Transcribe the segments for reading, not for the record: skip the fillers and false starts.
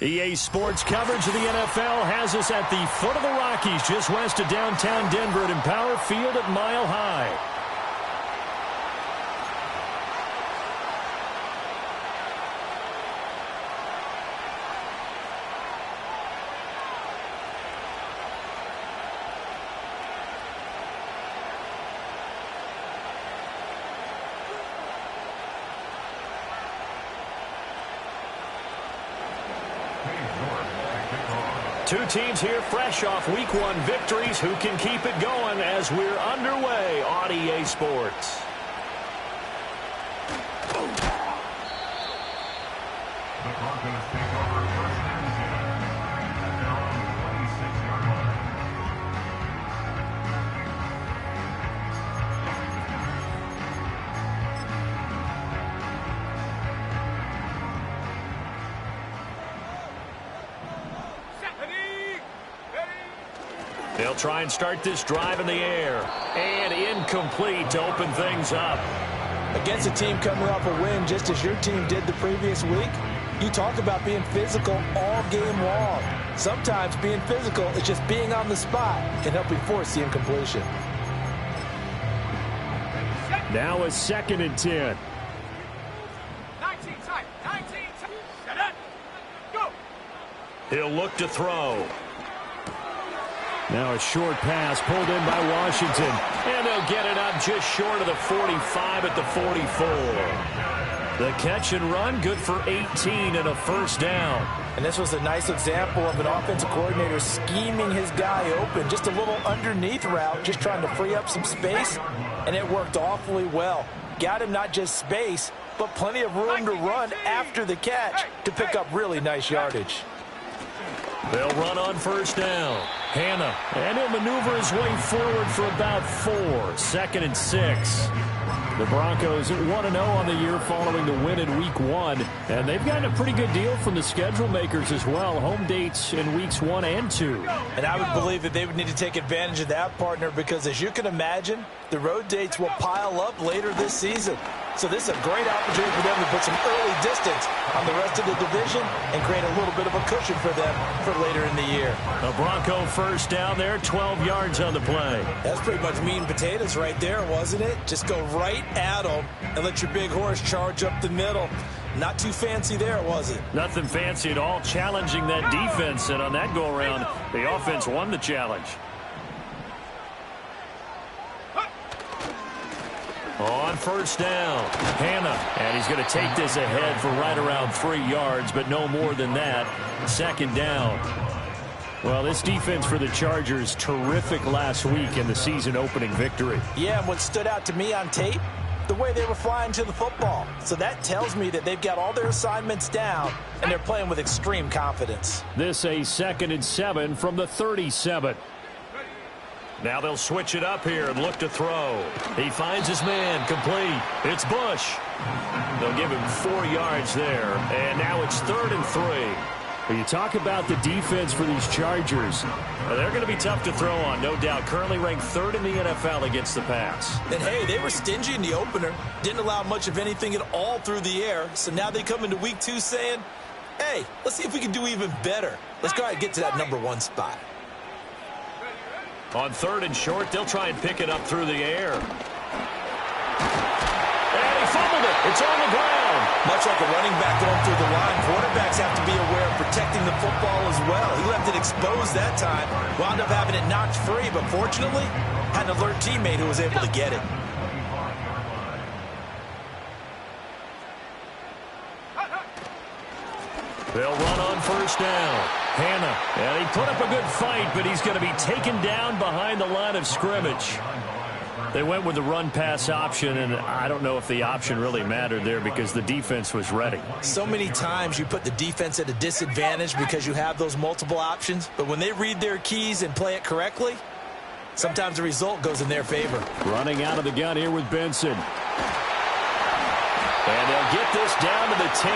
EA Sports coverage of the NFL has us at the foot of the Rockies, just west of downtown Denver at Empower Field at Mile High. Two teams here fresh off Week 1 victories. Who can keep it going as we're underway on EA Sports? The Broncos take over first and 10 at their own 26-yard line. They'll try and start this drive in the air. And incomplete to open things up. Against a team coming off a win just as your team did the previous week, you talk about being physical all game long. Sometimes being physical is just being on the spot and helping force the incompletion. Now a 2nd and 10. 19 tight. 19 tight. Set it. Go. He'll look to throw. Now a short pass pulled in by Washington. And they'll get it up just short of the 45 at the 44. The catch and run, good for 18 and a first down. And this was a nice example of an offensive coordinator scheming his guy open. Just a little underneath route, just trying to free up some space. And it worked awfully well. Got him not just space, but plenty of room to run after the catch to pick up really nice yardage. They'll run on first down. Hannah, and he'll maneuver his way forward for about 4. 2nd and 6. The Broncos 1-0 on the year following the win in Week 1. And they've gotten a pretty good deal from the schedule makers as well. Home dates in Weeks 1 and 2. And I would believe that they would need to take advantage of that, partner, because as you can imagine, the road dates will pile up later this season. So this is a great opportunity for them to put some early distance on the rest of the division and create a little bit of a cushion for them for later in the year. A Bronco first down there, 12 yards on the play. That's pretty much meat and potatoes right there, wasn't it? Just go right at them and let your big horse charge up the middle. Not too fancy there, was it? Nothing fancy at all, challenging that defense. And on that go-around, the offense won the challenge. On first down, Hannah, and he's going to take this ahead for right around 3 yards, but no more than that. 2nd down. Well, this defense for the Chargers, terrific last week in the season-opening victory. Yeah, and what stood out to me on tape, the way they were flying to the football. So that tells me that they've got all their assignments down, and they're playing with extreme confidence. This a 2nd and 7 from the 37. Now they'll switch it up here and look to throw. He finds his man, complete. It's Bush. They'll give him 4 yards there, and now it's 3rd and 3. When you talk about the defense for these Chargers, they're going to be tough to throw on, no doubt. Currently ranked 3rd in the NFL against the pass. And, hey, they were stingy in the opener. Didn't allow much of anything at all through the air. So now they come into Week 2 saying, hey, let's see if we can do even better. Let's go ahead and get to that number 1 spot. On 3rd and short, they'll try and pick it up through the air. And he fumbled it. It's on the ground. Much like a running back going through the line, quarterbacks have to be aware of protecting the football as well. He left it exposed that time, wound up having it knocked free, but fortunately, had an alert teammate who was able to get it. They'll run on first down. Hannah, and he put up a good fight, but he's going to be taken down behind the line of scrimmage. They went with the run-pass option, and I don't know if the option really mattered there because the defense was ready. So many times you put the defense at a disadvantage because you have those multiple options, but when they read their keys and play it correctly, sometimes the result goes in their favor. Running out of the gun here with Benson. And they'll get this down to the 10.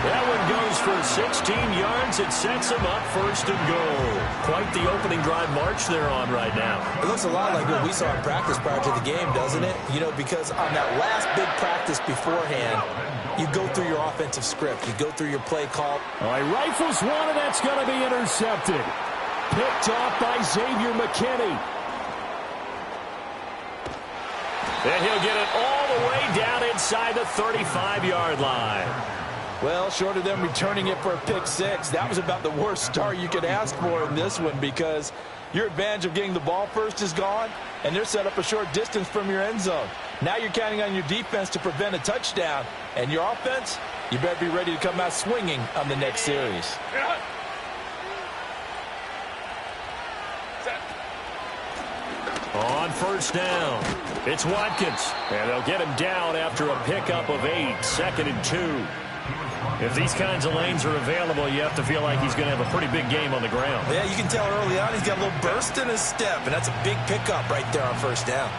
That one goes for 16 yards. It sets them up first and goal. Quite the opening drive march they're on right now. It looks a lot like what we saw in practice prior to the game, doesn't it? You know, because on that last big practice beforehand, you go through your offensive script. You go through your play call. All right, rifles one, and that's going to be intercepted. Picked off by Xavier McKinney. And he'll get it all the way down inside the 35-yard line. Well, short of them returning it for a pick six, that was about the worst start you could ask for in this one, because your advantage of getting the ball first is gone, and they're set up a short distance from your end zone. Now you're counting on your defense to prevent a touchdown, and your offense, you better be ready to come out swinging on the next series. On first down, it's Watkins, and they'll get him down after a pickup of 8, 2nd and 2. If these kinds of lanes are available, you have to feel like he's going to have a pretty big game on the ground. Yeah, you can tell early on he's got a little burst in his step, and that's a big pickup right there on first down.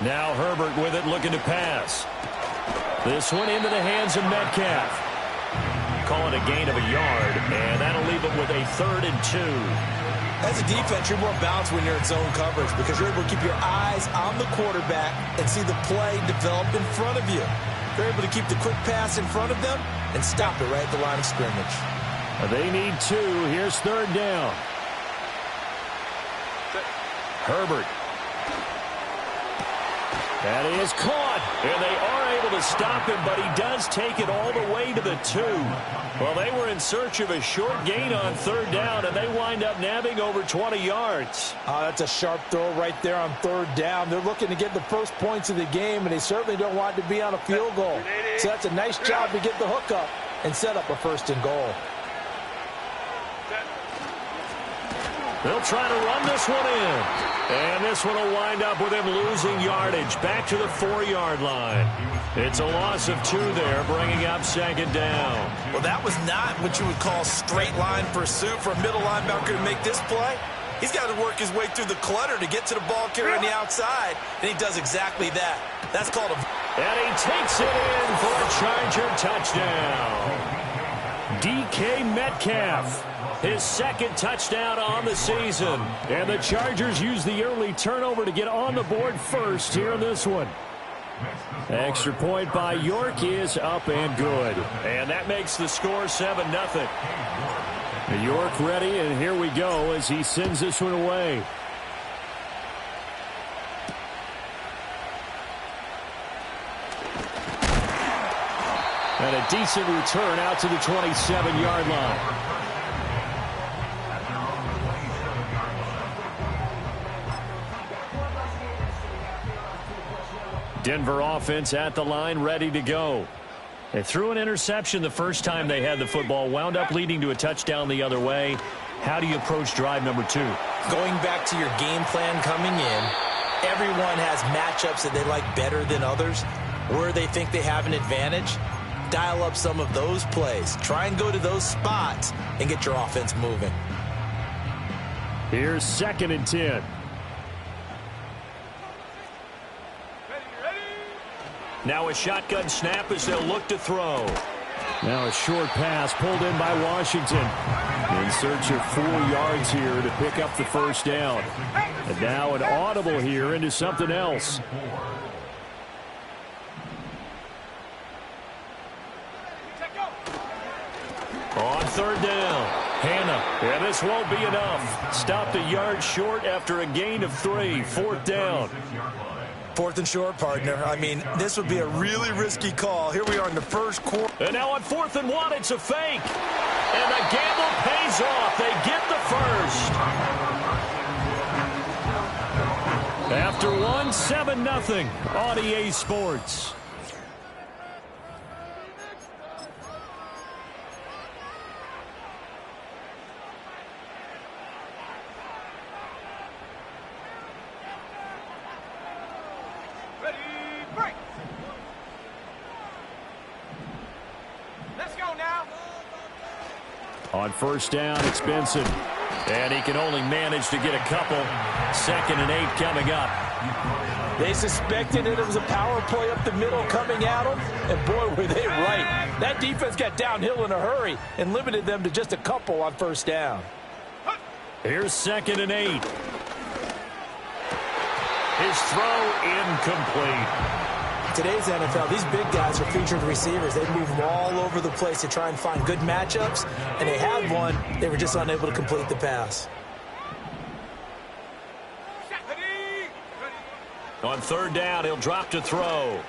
Now Herbert with it, looking to pass. This one into the hands of Metcalf. Call it a gain of a yard, and that'll leave him with a 3rd and 2. As a defense, you're more balanced when you're in zone coverage because you're able to keep your eyes on the quarterback and see the play develop in front of you. You're able to keep the quick pass in front of them and stop it right at the line of scrimmage. They need 2. Here's 3rd down. Herbert. That is caught, and they are able to stop him, but he does take it all the way to the 2. Well, they were in search of a short gain on 3rd down, and they wind up nabbing over 20 yards. That's a sharp throw right there on 3rd down. They're looking to get the first points of the game, and they certainly don't want it to be on a field goal. So that's a nice job to get the hook up and set up a 1st and goal. They'll try to run this one in. And this one will wind up with him losing yardage back to the 4-yard line. It's a loss of 2 there, bringing up 2nd down. Well, that was not what you would call straight line pursuit for a middle linebacker to make this play. He's got to work his way through the clutter to get to the ball carrier on the outside, and he does exactly that. That's called a... And he takes it in for a Charger touchdown. DK Metcalf. His 2nd touchdown on the season. And the Chargers use the early turnover to get on the board first here in this one. Extra point by York is up and good. And that makes the score 7-0. York ready, and here we go as he sends this one away. And a decent return out to the 27-yard line. Denver offense at the line, ready to go. They threw an interception the first time they had the football, wound up leading to a touchdown the other way. How do you approach drive number 2? Going back to your game plan coming in, everyone has matchups that they like better than others. Where they think they have an advantage, dial up some of those plays. Try and go to those spots and get your offense moving. Here's 2nd and 10. Now a shotgun snap as they'll look to throw. Now a short pass pulled in by Washington. In search of 4 yards here to pick up the 1st down. And now an audible here into something else. On 3rd down, Hannah. And this won't be enough. Stopped a yard short after a gain of 3. 4th down. 4th and short, partner. I mean, this would be a really risky call. Here we are in the 1st quarter. And now on 4th and 1, it's a fake. And the gamble pays off. They get the 1st. After 1, 7-0 on EA Sports. On 1st down, it's Benson. And he can only manage to get a couple. 2nd and 8 coming up. They suspected that it was a power play up the middle coming at them, and boy, were they right. That defense got downhill in a hurry and limited them to just a couple on first down. Here's 2nd and 8. His throw incomplete. Today's NFL, these big guys are featured receivers. They move them all over the place to try and find good matchups, and they had one. They were just unable to complete the pass. On 3rd down, he'll drop to throw.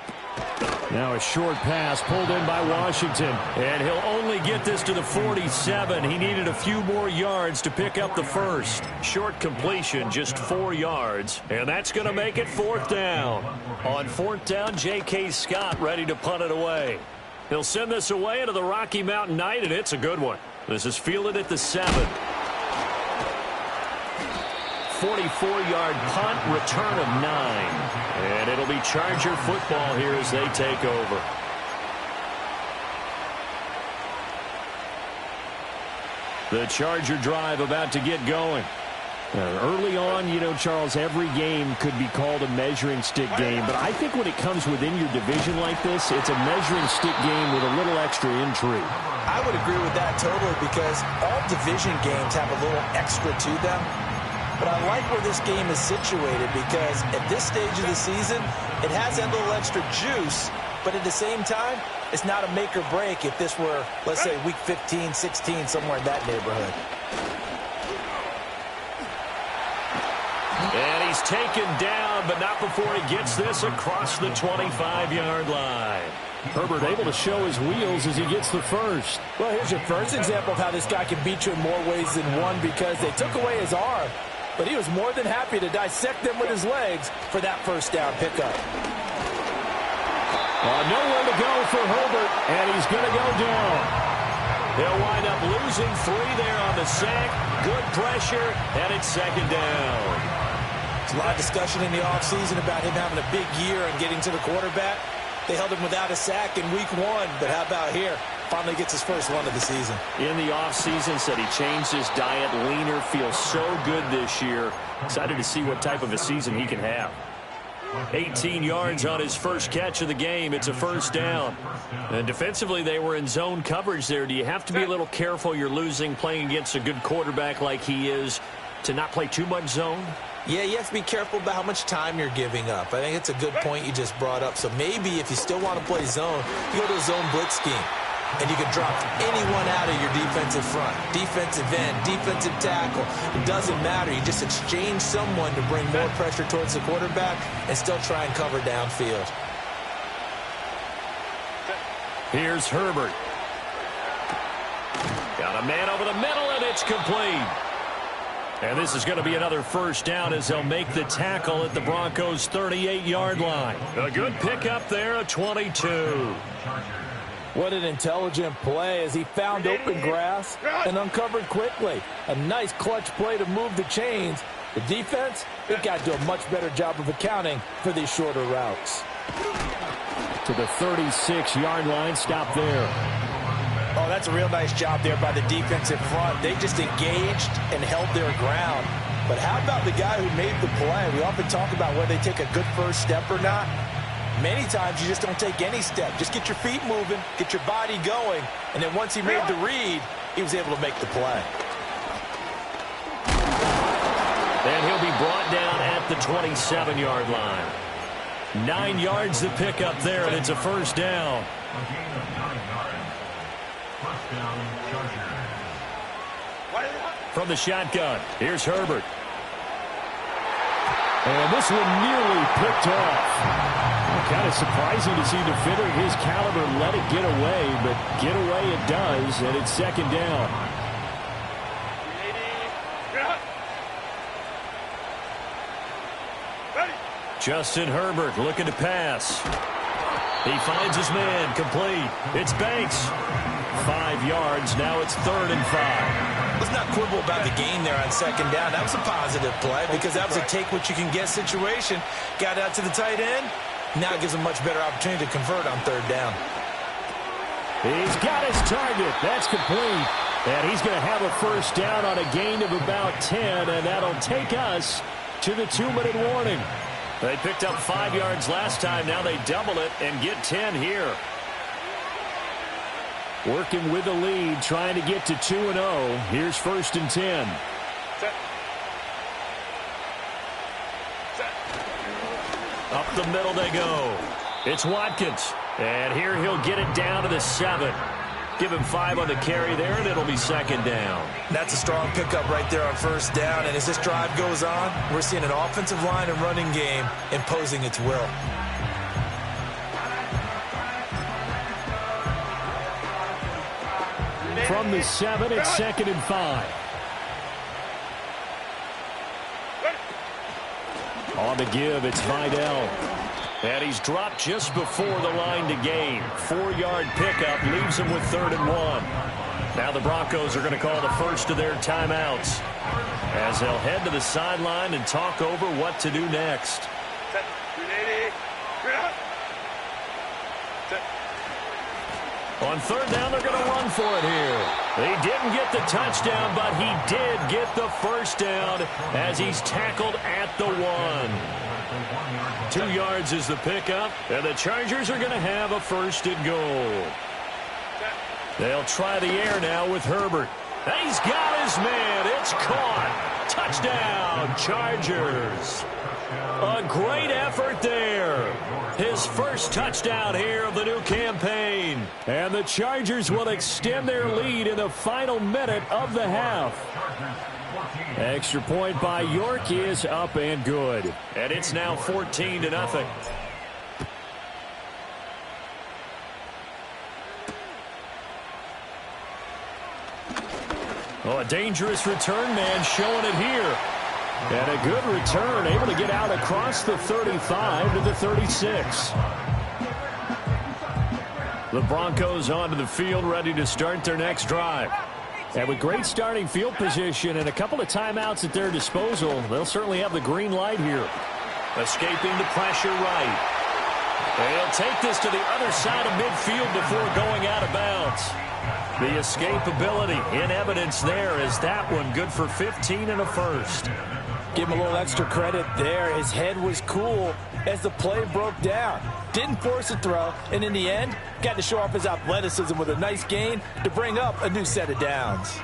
Now a short pass pulled in by Washington. And he'll only get this to the 47. He needed a few more yards to pick up the first. Short completion, just 4 yards. And that's going to make it 4th down. On 4th down, J.K. Scott ready to punt it away. He'll send this away into the Rocky Mountain night, and it's a good one. This is fielded at the 7. 44-yard punt, return of 9. And it'll be Charger football here as they take over. The Charger drive about to get going. Early on, you know, Charles, every game could be called a measuring stick game. But I think when it comes within your division like this, it's a measuring stick game with a little extra intrigue. I would agree with that totally because all division games have a little extra to them. But I like where this game is situated because at this stage of the season, it has that little extra juice, but at the same time, it's not a make or break if this were, let's say, week 15, 16, somewhere in that neighborhood. And he's taken down, but not before he gets this across the 25-yard line. Herbert able to show his wheels as he gets the first. Well, here's your first example of how this guy can beat you in more ways than one because they took away his arm. But he was more than happy to dissect them with his legs for that first down pickup. Nowhere to go for Herbert, and he's going to go down. They'll wind up losing 3 there on the sack. Good pressure, and it's 2nd down. There's a lot of discussion in the offseason about him having a big year and getting to the quarterback. They held him without a sack in week 1, but how about here? Finally gets his first one of the season. In the offseason, said he changed his diet, leaner, feels so good this year. Excited to see what type of a season he can have. 18 yards on his first catch of the game. It's a first down. And defensively, they were in zone coverage there. Do you have to be a little careful you're losing playing against a good quarterback like he is to not play too much zone? Yeah, you have to be careful about how much time you're giving up. I think it's a good point you just brought up. So maybe if you still want to play zone, you go to a zone blitz scheme. And you can drop anyone out of your defensive front. Defensive end, defensive tackle. It doesn't matter. You just exchange someone to bring more pressure towards the quarterback and still try and cover downfield. Here's Herbert. Got a man over the middle, and it's complete. And this is going to be another first down as they'll make the tackle at the Broncos' 38-yard line. A good pickup there, a 22. What an intelligent play as he found open grass and uncovered quickly. A nice clutch play to move the chains. The defense, they've got to do a much better job of accounting for these shorter routes. To the 36-yard line, stop there. Oh, that's a real nice job there by the defensive front. They just engaged and held their ground. But how about the guy who made the play? We often talk about whether they take a good first step or not. Many times you just don't take any step. Just get your feet moving, get your body going, and then once he made the read, he was able to make the play. And he'll be brought down at the 27-yard line. 9 yards to pick up there, and it's a first down. From the shotgun, here's Herbert. And this one nearly picked off. Kind of surprising to see a defender of his caliber let it get away, but get away it does, and it's 2nd down. Justin Herbert looking to pass. He finds his man, complete. It's Banks. 5 yards, now it's 3rd and 5. Let's not quibble about the gain there on 2nd down. That was a positive play because that was a take-what-you-can-get situation. Got out to the tight end. Now it gives him much better opportunity to convert on 3rd down. He's got his target. That's complete. And he's going to have a first down on a gain of about 10, and that'll take us to the 2-minute warning. They picked up 5 yards last time. Now they double it and get 10 here. Working with the lead, trying to get to 2-0. Here's 1st and 10. Set. Set. Up the middle they go. It's Watkins. And here he'll get it down to the 7. Give him 5 on the carry there, and it'll be 2nd down. That's a strong pickup right there on 1st down. And as this drive goes on, we're seeing an offensive line and running game imposing its will. From the 7, it's 2nd and 5. On the give, it's Vidal. And he's dropped just before the line to gain. 4-yard pickup leaves him with 3rd and 1. Now the Broncos are going to call the first of their timeouts as they'll head to the sideline and talk over what to do next. Set. 380. Set. On 3rd down, they're going to run for it here. They didn't get the touchdown, but he did get the 1st down as he's tackled at the 1. 2 yards is the pickup, and the Chargers are going to have a 1st and goal. They'll try the air now with Herbert. He's got his man. It's caught. Touchdown, Chargers. A great effort there. His first touchdown here of the new campaign. And the Chargers will extend their lead in the final minute of the half. Extra point by York is up and good. And it's now 14-0. Oh, a dangerous return man showing it here. And a good return, able to get out across the 35 to the 36. The Broncos onto the field, ready to start their next drive. And with great starting field position and a couple of timeouts at their disposal, they'll certainly have the green light here. Escaping the pressure right. They'll take this to the other side of midfield before going out of bounds. The escapability in evidence there is that one good for 15 and a 1st. Give him a little extra credit there. His head was cool as the play broke down. Didn't force a throw, and in the end, got to show off his athleticism with a nice gain to bring up a new set of downs.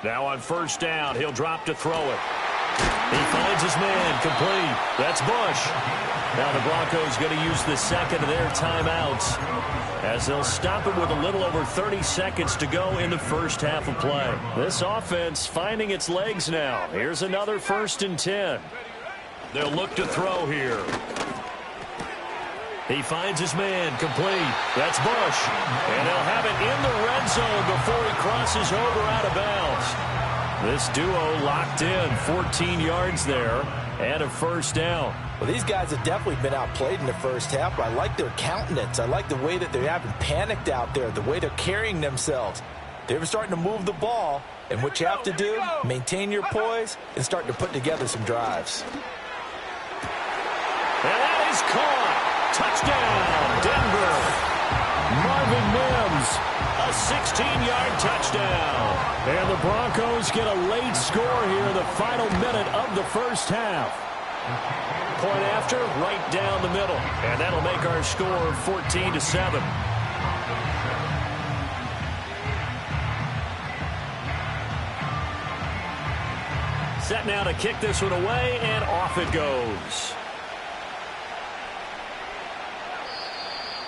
Now on 1st down, he'll drop to throw it. He finds his man, complete. That's Bush. Now the Broncos going to use the 2nd of their timeouts as they'll stop it with a little over 30 seconds to go in the first half of play. This offense finding its legs now. Here's another 1st and 10. They'll look to throw here. He finds his man, complete. That's Bush. And they'll have it in the red zone before he crosses over out of bounds. This duo locked in, 14 yards there, and a 1st down. Well, these guys have definitely been outplayed in the first half, but I like their countenance. I like the way that they haven't panicked out there, the way they're carrying themselves. They're starting to move the ball, and what you have to do, maintain your poise and start to put together some drives. And that is caught. Touchdown, Denver. Marvin Mims, a 16-yard touchdown. And the Broncos get a late score here in the final minute of the first half. Point after, right down the middle. And that'll make our score 14-7. Set now to kick this one away, and off it goes.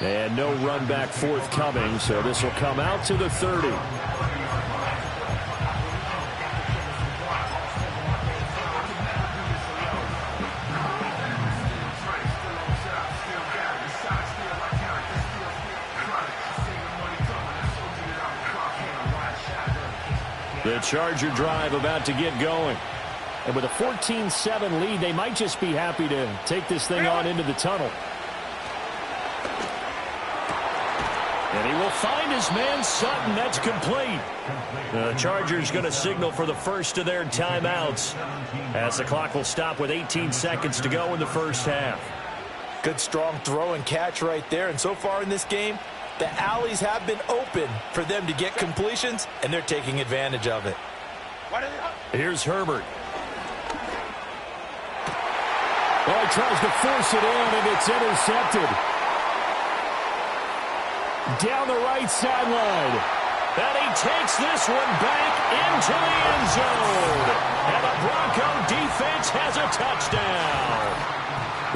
And no run back forthcoming, so this will come out to the 30. The Charger drive about to get going. And with a 14-7 lead, they might just be happy to take this thing on into the tunnel. And he will find his man Sutton. That's complete. The Chargers going to signal for the first of their timeouts as the clock will stop with 18 seconds to go in the first half. Good strong throw and catch right there. And so far in this game, the alleys have been open for them to get completions, and they're taking advantage of it. Here's Herbert. Oh, he tries to force it in, and it's intercepted. Down the right sideline. And he takes this one back into the end zone. And the Bronco defense has a touchdown.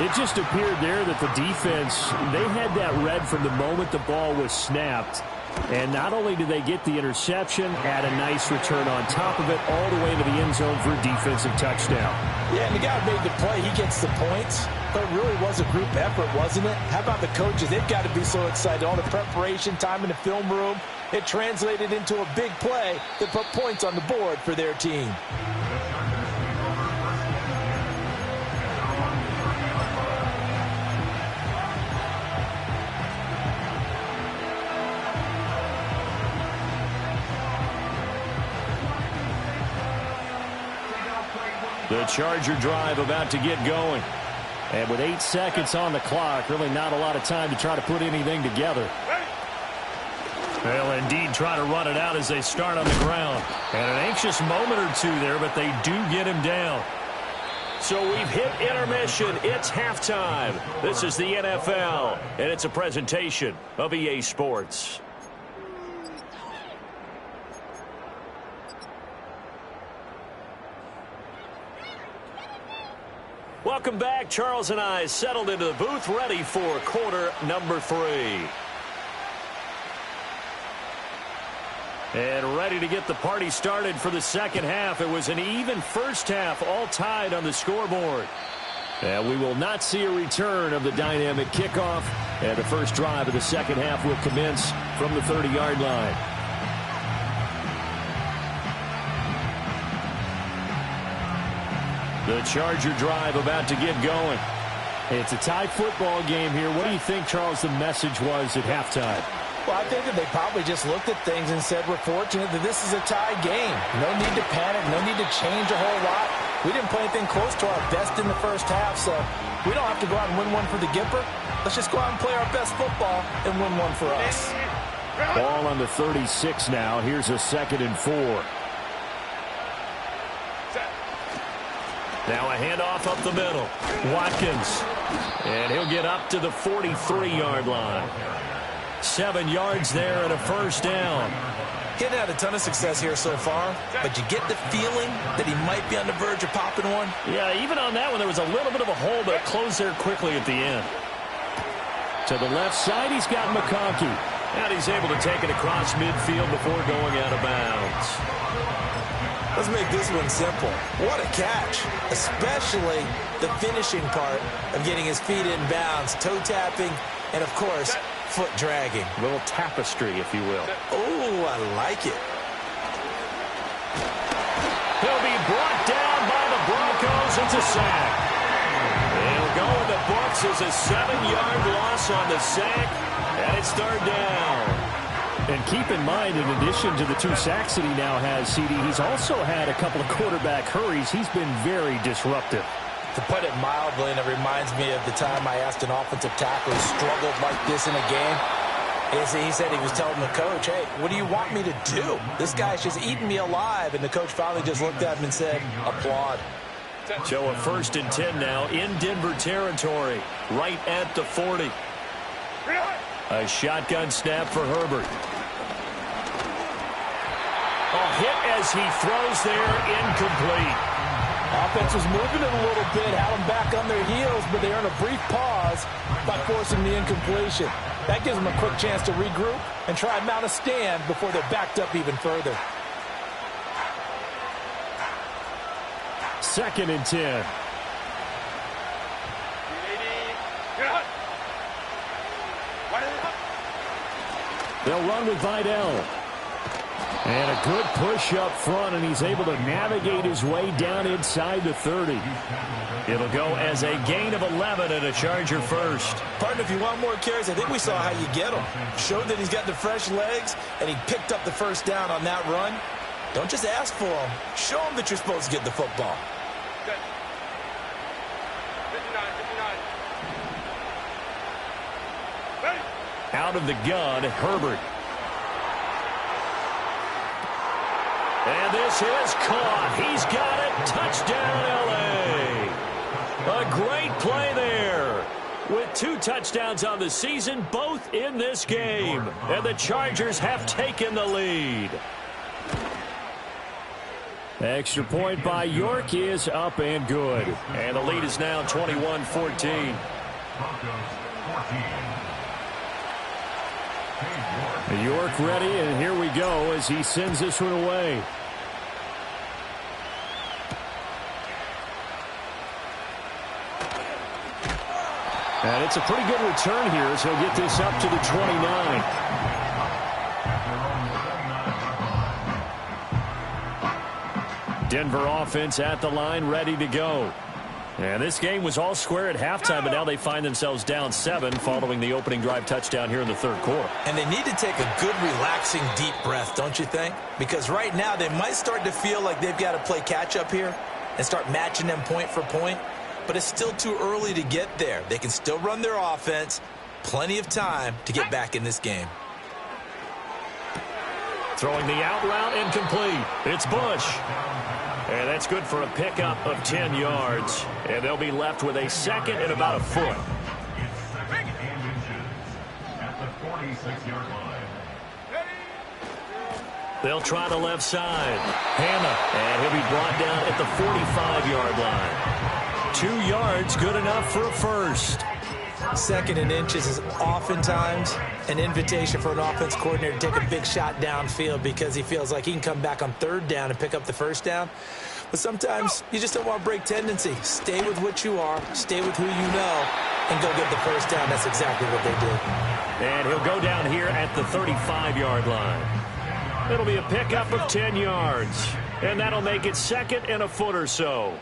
It just appeared there that the defense, they had that read from the moment the ball was snapped. And not only did they get the interception, add a nice return on top of it, all the way to the end zone for a defensive touchdown. Yeah, and the guy who made the play, he gets the points. But it really was a group effort, wasn't it? How about the coaches? They've got to be so excited. All the preparation, time in the film room, it translated into a big play that put points on the board for their team. The Charger drive about to get going. And with 8 seconds on the clock, really not a lot of time to try to put anything together. They'll indeed try to run it out as they start on the ground. And an anxious moment or two there, but they do get him down. So we've hit intermission. It's halftime. This is the NFL, and it's a presentation of EA Sports. Welcome back. Charles and I settled into the booth, ready for quarter number 3. And ready to get the party started for the second half. It was an even first half, all tied on the scoreboard. And we will not see a return of the dynamic kickoff. And the first drive of the second half will commence from the 30-yard line. The Charger drive about to get going. It's a tied football game here. What do you think, Charles, the message was at halftime? Well, I think that they probably just looked at things and said, we're fortunate that this is a tie game. No need to panic. No need to change a whole lot. We didn't play anything close to our best in the first half, so we don't have to go out and win one for the Gipper. Let's just go out and play our best football and win one for us. Ball on the 36 now. Here's a 2nd and 4. Now a handoff up the middle. Watkins. And he'll get up to the 43-yard line. 7 yards there and a first down. He hadn't had a ton of success here so far, but you get the feeling that he might be on the verge of popping one. Yeah, even on that one, there was a little bit of a hole, but it closed there quickly at the end. To the left side, he's got McConkey. And he's able to take it across midfield before going out of bounds. Let's make this one simple. What a catch, especially the finishing part of getting his feet in bounds, toe tapping, and of course, foot dragging. A little tapestry, if you will. Oh, I like it. He'll be brought down by the Broncos. It's a sack. He'll go in the books as a 7-yard loss on the sack, and it's 3rd down. And keep in mind, in addition to the 2 sacks that he now has, CD, he's also had a couple of quarterback hurries. He's been very disruptive. To put it mildly, and it reminds me of the time I asked an offensive tackle who struggled like this in a game. He said he was telling the coach, hey, what do you want me to do? This guy's just eating me alive. And the coach finally just looked at him and said, applaud. So a 1st and 10 now in Denver territory, right at the 40. A shotgun snap for Herbert. A hit as he throws there, incomplete. Offense was moving it a little bit, had them back on their heels, but they earned a brief pause by forcing the incompletion. That gives them a quick chance to regroup and try and mount a stand before they're backed up even further. 2nd and 10. They'll run with Vidal. And a good push up front, and he's able to navigate his way down inside the 30. It'll go as a gain of 11 and a Charger first. Partner, if you want more carries, I think we saw how you get them. Showed that he's got the fresh legs, and he picked up the first down on that run. Don't just ask for them. Show them that you're supposed to get the football. Out of the gun, Herbert. And this is caught. He's got it. Touchdown, L.A. A great play there. With 2 touchdowns on the season, both in this game. And the Chargers have taken the lead. Extra point by York is up and good. And the lead is now 21-14. Broncos 14. York ready, and here we go as he sends this one away. And it's a pretty good return here as he'll get this up to the 29. Denver offense at the line, ready to go. And this game was all square at halftime, but now they find themselves down 7 following the opening drive touchdown here in the third quarter. And they need to take a good, relaxing, deep breath, don't you think? Because right now they might start to feel like they've got to play catch-up here and start matching them point for point. But it's still too early to get there. They can still run their offense. Plenty of time to get back in this game. Throwing the out route incomplete. It's Bush. And that's good for a pickup of 10 yards. And they'll be left with a second and about a foot. It's second and inches at the 46-yard line. They'll try the left side. Hanna. And he'll be brought down at the 45-yard line. 2 yards, good enough for a first. Second and inches is oftentimes an invitation for an offense coordinator to take a big shot downfield because he feels like he can come back on third down and pick up the first down. But sometimes you just don't want to break tendency. Stay with what you are, stay with who you know, and go get the first down. That's exactly what they did. And he'll go down here at the 35-yard line. It'll be a pickup of 10 yards. And that'll make it second and a foot or so.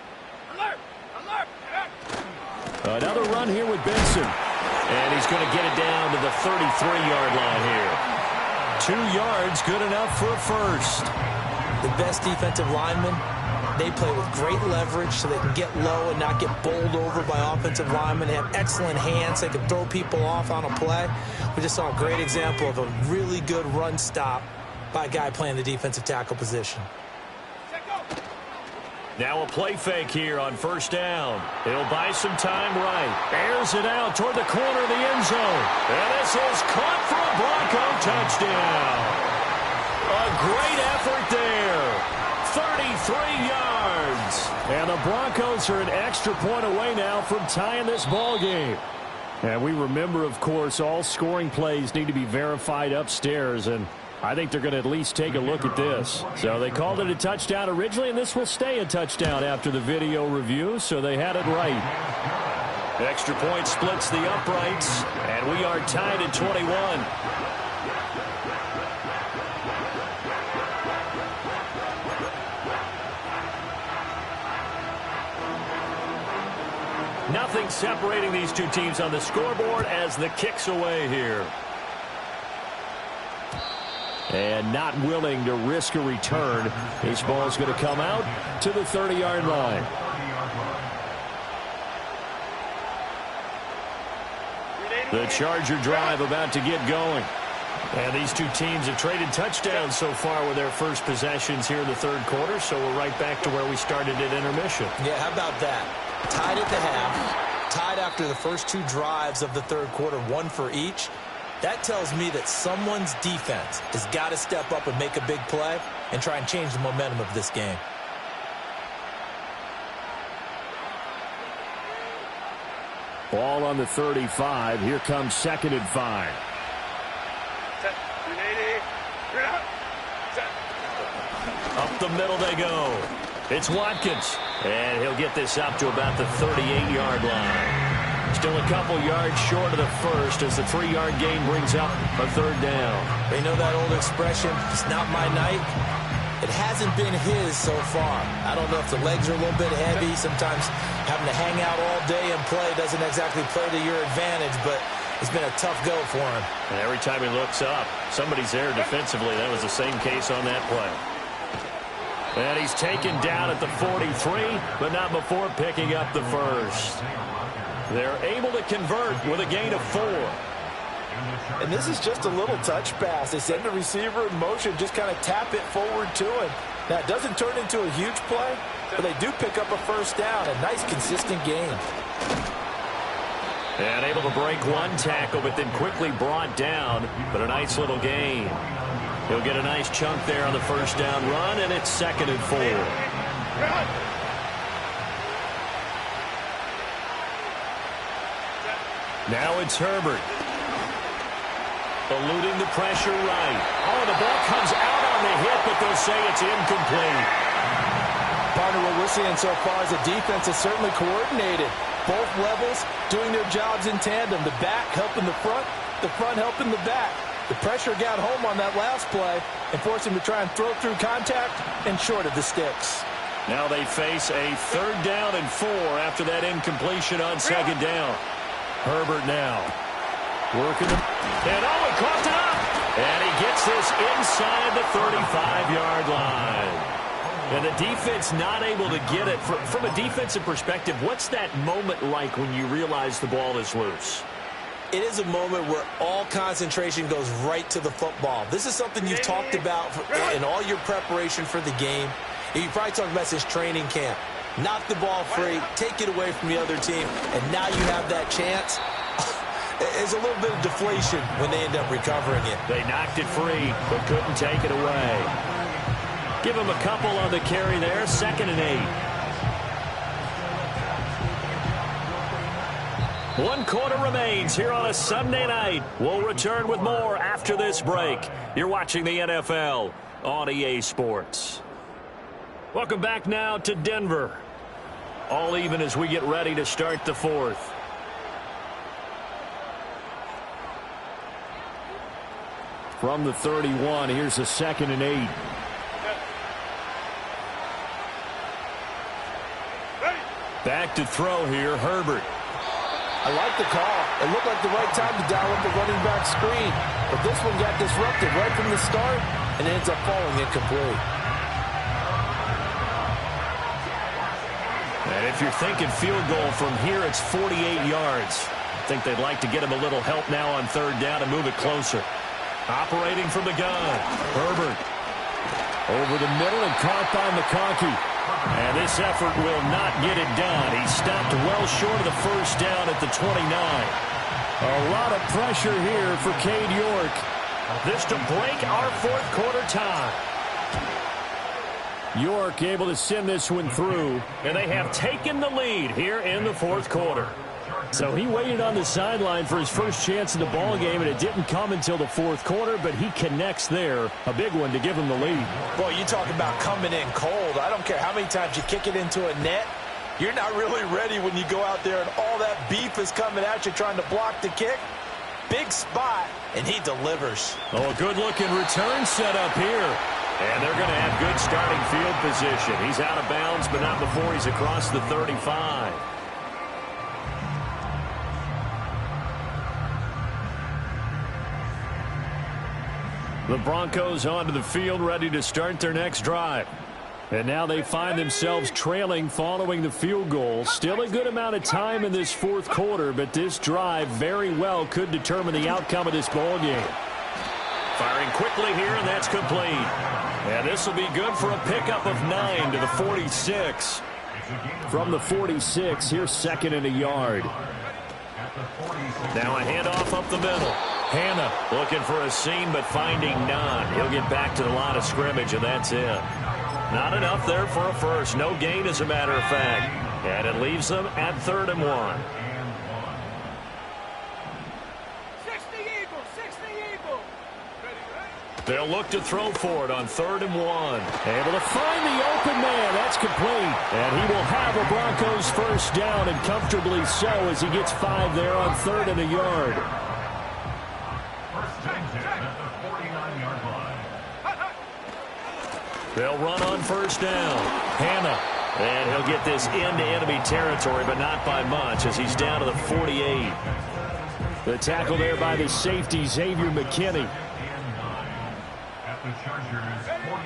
Another run here with Benson. And he's going to get it down to the 33-yard line here. 2 yards, good enough for a first. The best defensive linemen, they play with great leverage so they can get low and not get bowled over by offensive linemen. They have excellent hands. They can throw people off on a play. We just saw a great example of a really good run stop by a guy playing the defensive tackle position. Now a play fake here on first down. He'll buy some time right. Airs it out toward the corner of the end zone. And this is caught for a Bronco touchdown. A great effort there. 33 yards. And the Broncos are an extra point away now from tying this ball game. And we remember, of course, all scoring plays need to be verified upstairs, and I think they're going to at least take a look at this. So they called it a touchdown originally, and this will stay a touchdown after the video review, so they had it right. Extra point splits the uprights, and we are tied at 21. Nothing separating these two teams on the scoreboard as the kick's away here. And not willing to risk a return. This ball is going to come out to the 30-yard line. The Charger drive about to get going. And these two teams have traded touchdowns so far with their first possessions here in the third quarter, so we're right back to where we started at intermission. Yeah, how about that? Tied at the half, tied after the first 2 drives of the third quarter, 1 for each. That tells me that someone's defense has got to step up and make a big play and try and change the momentum of this game. Ball on the 35. Here comes 2nd and 5. Up the middle they go. It's Watkins. And he'll get this up to about the 38-yard line. Still a couple yards short of the first as the 3-yard gain brings up a third down. You know that old expression, it's not my night? It hasn't been his so far. I don't know if the legs are a little bit heavy. Sometimes having to hang out all day and play doesn't exactly play to your advantage, but it's been a tough go for him. And every time he looks up, somebody's there defensively. That was the same case on that play. And he's taken down at the 43, but not before picking up the first. They're able to convert with a gain of 4. And this is just a little touch pass. They send the receiver in motion, just kind of tap it forward to him. Now, it doesn't turn into a huge play, but they do pick up a first down. A nice, consistent gain. And able to break one tackle, but then quickly brought down. But a nice little gain. He'll get a nice chunk there on the first down run, and it's 2nd and 4. Now it's Herbert. Eluding the pressure right. Oh, the ball comes out on the hit, but they'll say it's incomplete. Partner, what we're seeing so far is the defense is certainly coordinated. Both levels doing their jobs in tandem. The back helping the front helping the back. The pressure got home on that last play and forced him to try and throw through contact and short of the sticks. Now they face a 3rd down and 4 after that incompletion on 2nd down. Herbert now. Working them. And he coughed it up. And he gets this inside the 35-yard line. And the defense not able to get it. From a defensive perspective, what's that moment like when you realize the ball is loose? It is a moment where all concentration goes right to the football. This is something you've talked about in all your preparation for the game. And you probably talked about since training camp. Knock the ball free, take it away from the other team, and now you have that chance. There's a little bit of deflation when they end up recovering it. They knocked it free, but couldn't take it away. Give him a couple on the carry there, 2nd and 8. 1 quarter remains here on a Sunday night. We'll return with more after this break. You're watching the NFL on EA Sports. Welcome back now to Denver. All even as we get ready to start the 4th. From the 31, here's a 2nd and 8. Back to throw here, Herbert. I like the call. It looked like the right time to dial up the running back screen. But this one got disrupted right from the start and ends up falling incomplete. And if you're thinking field goal from here, it's 48 yards. I think they'd like to get him a little help now on 3rd down and move it closer. Operating from the gun, Herbert. Over the middle and caught by McConkey. And this effort will not get it done. He stopped well short of the first down at the 29. A lot of pressure here for Cade York. This to break our 4th quarter tie. York able to send this one through. And they have taken the lead here in the 4th quarter. So he waited on the sideline for his first chance in the ball game, and it didn't come until the 4th quarter, but he connects there. A big one to give him the lead. Boy, you talk about coming in cold. I don't care how many times you kick it into a net. You're not really ready when you go out there and all that beef is coming at you trying to block the kick. Big spot, and he delivers. Oh, a good-looking return set up here. And they're going to have good starting field position. He's out of bounds, but not before he's across the 35. The Broncos onto the field, ready to start their next drive. And now they find themselves trailing following the field goal. Still a good amount of time in this 4th quarter, but this drive very well could determine the outcome of this ball game. Firing quickly here, and that's complete. And this will be good for a pickup of 9 to the 46. From the 46, here's 2nd and a yard. Now a handoff up the middle. Hannah looking for a seam, but finding none. He'll get back to the line of scrimmage, and that's it. Not enough there for a first. No gain, as a matter of fact. And it leaves them at 3rd and 1. 60 Eagles, 60 Eagles. They'll look to throw for it on 3rd and 1. Able to find the open man. That's complete. And he will have a Broncos first down, and comfortably so, as he gets 5 there on 3rd and a yard. They'll run on first down. Hannah. And he'll get this into enemy territory, but not by much, as he's down to the 48. The tackle there by the safety, Xavier McKinney.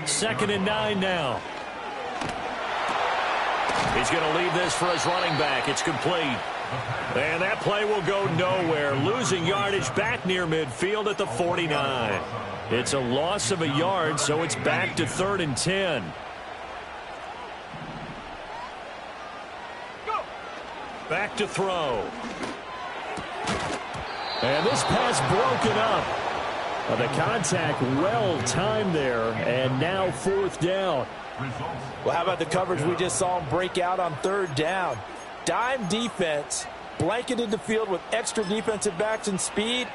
2nd and 9 now. He's going to leave this for his running back. It's complete. And that play will go nowhere. Losing yardage back near midfield at the 49. It's a loss of a yard, so it's back to 3rd and 10. Back to throw. And this pass broken up. The contact well timed there, and now 4th down. Well, how about the coverage we just saw him break out on 3rd down? Dime defense, blanketed the field with extra defensive backs and speed,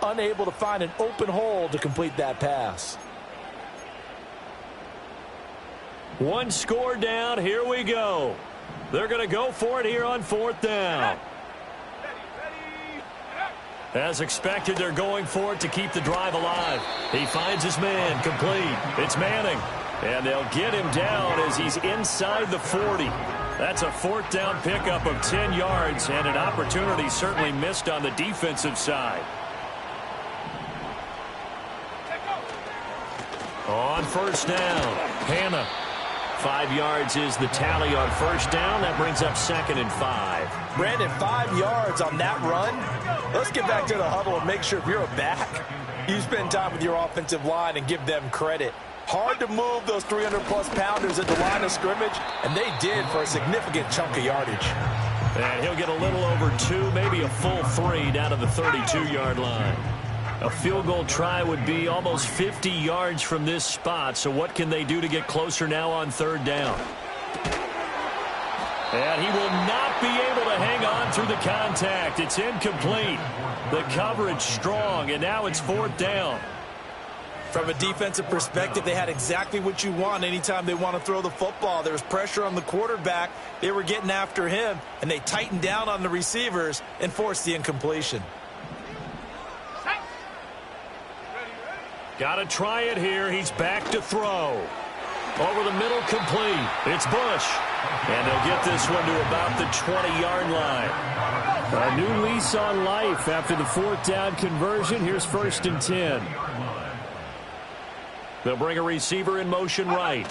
unable to find an open hole to complete that pass. One score down. Here we go. They're going to go for it here on 4th down. As expected, they're going for it to keep the drive alive. He finds his man, complete. It's Manning. And they'll get him down as he's inside the 40. That's a 4th down pickup of 10 yards and an opportunity certainly missed on the defensive side. On 1st down, Hannah. 5 yards is the tally on 1st down. That brings up 2nd and 5. Brandon, 5 yards on that run. Let's get back to the huddle and make sure if you're a back, you spend time with your offensive line and give them credit. Hard to move those 300-plus pounders at the line of scrimmage, and they did for a significant chunk of yardage. And he'll get a little over 2, maybe a full 3 down to the 32-yard line. A field goal try would be almost 50 yards from this spot, so what can they do to get closer now on 3rd down? And he will not be able to hang on through the contact. It's incomplete. The coverage strong, and now it's 4th down. From a defensive perspective, they had exactly what you want anytime they want to throw the football. There was pressure on the quarterback. They were getting after him, and they tightened down on the receivers and forced the incompletion. Got to try it here. He's back to throw. Over the middle, complete. It's Bush. And they'll get this one to about the 20-yard line. A new lease on life after the 4th down conversion. Here's 1st and 10. They'll bring a receiver in motion right.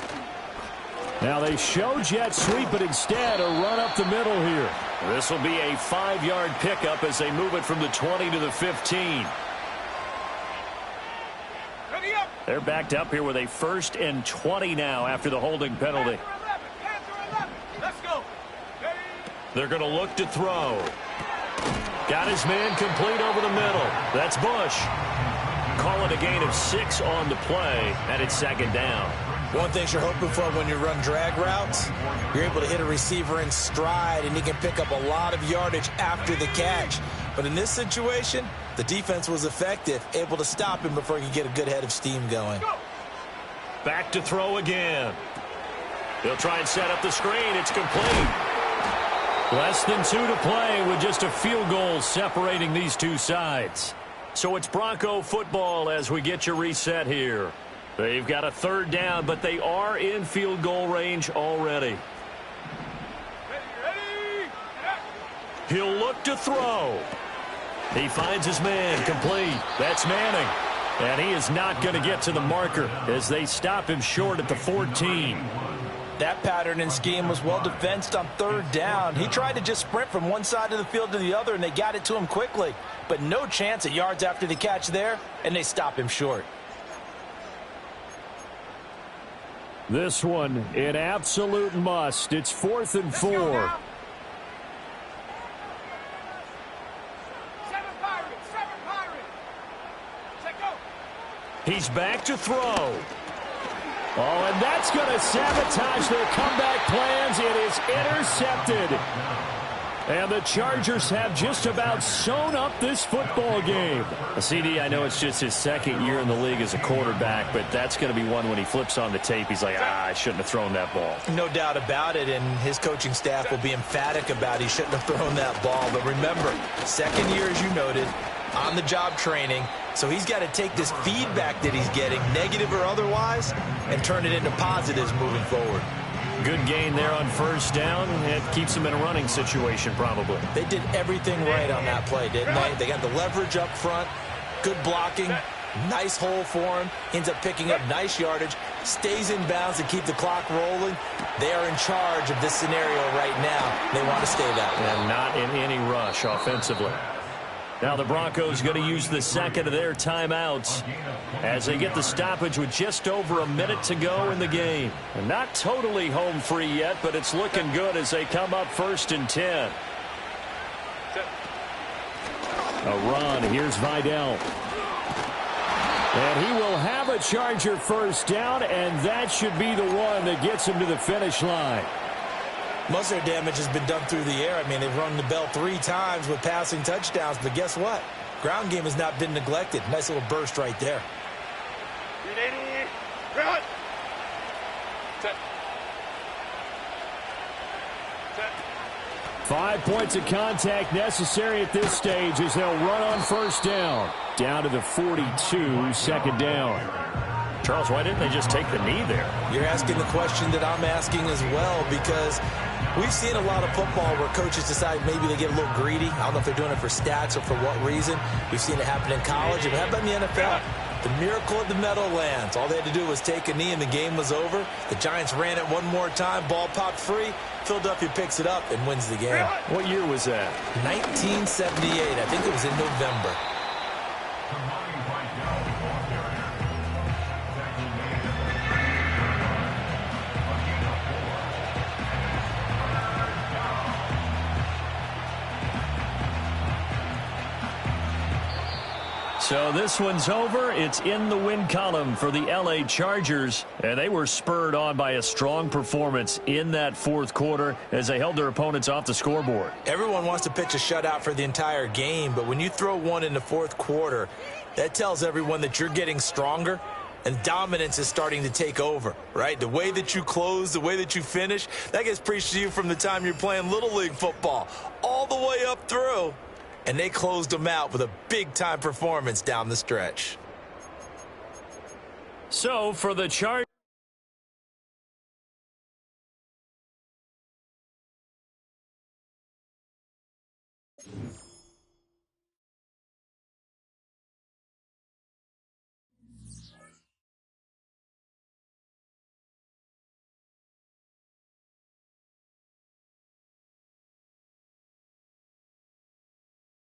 Now they show jet sweep, but instead a run up the middle here. This will be a 5-yard pickup as they move it from the 20 to the 15. They're backed up here with a 1st and 20 now after the holding penalty. Let's go. They're going to look to throw. Got his man complete over the middle. That's Bush. Call it a gain of 6 on the play, and it's 2nd down. One thing you're hoping for when you run drag routes, you're able to hit a receiver in stride, and he can pick up a lot of yardage after the catch. But in this situation, the defense was effective, able to stop him before he could get a good head of steam going. Back to throw again. They'll try and set up the screen. It's complete. Less than 2 to play with just a field goal separating these two sides. So it's Bronco football as we get your reset here. They've got a 3rd down, but they are in field goal range already. He'll look to throw. He finds his man complete. That's Manning. And he is not going to get to the marker as they stop him short at the 14. That pattern and scheme was well defensed on 3rd down. He tried to just sprint from one side of the field to the other, and they got it to him quickly. But no chance at yards after the catch there, and they stop him short. This one, an absolute must. It's 4th and 4. He's back to throw. Oh, and that's going to sabotage their comeback plans. It is intercepted. And the Chargers have just about sewn up this football game. CD, I know it's just his 2nd year in the league as a quarterback, but that's going to be one when he flips on the tape. He's like, I shouldn't have thrown that ball. No doubt about it, and his coaching staff will be emphatic about he shouldn't have thrown that ball. But remember, 2nd year, as you noted, on-the-job training. So he's got to take this feedback that he's getting, negative or otherwise, and turn it into positives moving forward. Good gain there on 1st down. It keeps him in a running situation, probably. They did everything right on that play, didn't they? They got the leverage up front, good blocking, nice hole for him, ends up picking up nice yardage, stays in bounds to keep the clock rolling. They are in charge of this scenario right now. They want to stay that way. And not in any rush offensively. Now the Broncos going to use the 2nd of their timeouts as they get the stoppage with just over a minute to go in the game. And not totally home free yet, but it's looking good as they come up 1st and 10. A run. Here's Vidal. And he will have a Charger first down, and that should be the one that gets him to the finish line. Most of their damage has been done through the air. I mean, they've run the bell 3 times with passing touchdowns, but guess what? Ground game has not been neglected. Nice little burst right there. 5 points of contact necessary at this stage as they'll run on first down. Down to the 42, second down. Charles, why didn't they just take the knee there? You're asking the question that I'm asking as well, because we've seen a lot of football where coaches decide maybe they get a little greedy. I don't know if they're doing it for stats or for what reason. We've seen it happen in college. And how about in the NFL? The miracle of the Meadowlands. All they had to do was take a knee and the game was over. The Giants ran it one more time. Ball popped free. Philadelphia picks it up and wins the game. What year was that? 1978. I think it was in November. So this one's over. It's in the win column for the LA Chargers. And they were spurred on by a strong performance in that fourth quarter as they held their opponents off the scoreboard. Everyone wants to pitch a shutout for the entire game, but when you throw one in the fourth quarter, that tells everyone that you're getting stronger and dominance is starting to take over, right? The way that you close, the way that you finish, that gets preached to you from the time you're playing Little League football all the way up through. And they closed them out with a big-time performance down the stretch. So for the Chargers.